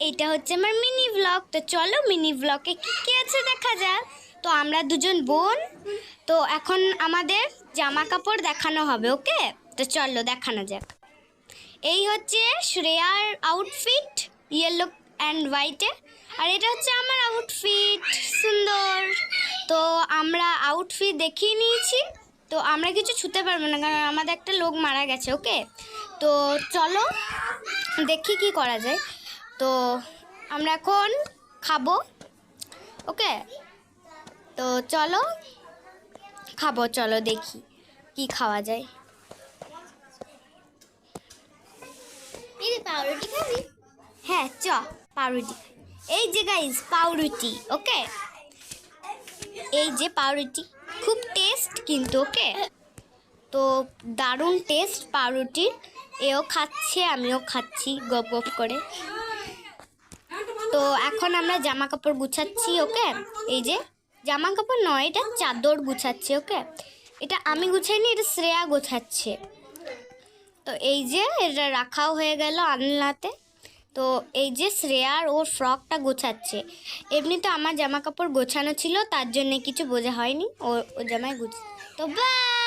এইটা হচ্ছে আমার মিনি ব্লগ। তো চলো মিনি ব্লগে কি কি আছে দেখা যাক। তো আমরা দুজন বোন, তো এখন আমাদের জামা কাপড় দেখানো হবে। ওকে, তো চলো দেখানো যাক। এই হচ্ছে শ্রেয়ার আউটফিট, ইয়েলো অ্যান্ড হোয়াইটে। আর এটা হচ্ছে আমার আউটফিট, সুন্দর। তো আমরা আউটফিট দেখিয়ে নিয়েছি। তো আমরা কিছু ছুতে পারবো না, কারণ আমাদের একটা লোক মারা গেছে। ওকে, তো চলো দেখি কি করা যায়। তো আমরা এখন খাবো। ওকে, তো চলো খাবো, চলো দেখি কি খাওয়া যায়। পাউরুটি খাবি? হ্যাঁ চ, পাউরুটি খাই। এই যে গাইস পাউরুটি। ওকে, এই যে পাউরুটি, খুব টেস্ট কিন্তু। ওকে, তো দারুণ টেস্ট পাউরুটির। এও খাচ্ছে, আমিও খাচ্ছি গপ গপ করে। তো এখন আমরা জামা কাপড় গুছাচ্ছি। ওকে, এই যে জামা কাপড় নয়, এটা চাদর গুছাচ্ছি। ওকে, এটা আমি গুছাইনি, এটা শ্রেয়া গোছাচ্ছে। তো এই যে এটা রাখাও হয়ে গেল আলনাতে। তো এই যে শ্রেয়ার ওর ফ্রকটা গোছাচ্ছে। এমনি তো আমার জামা কাপড় গোছানো ছিল, তার জন্য কিছু বোঝা হয়নি। ও জামায় গুছ। তো বাই।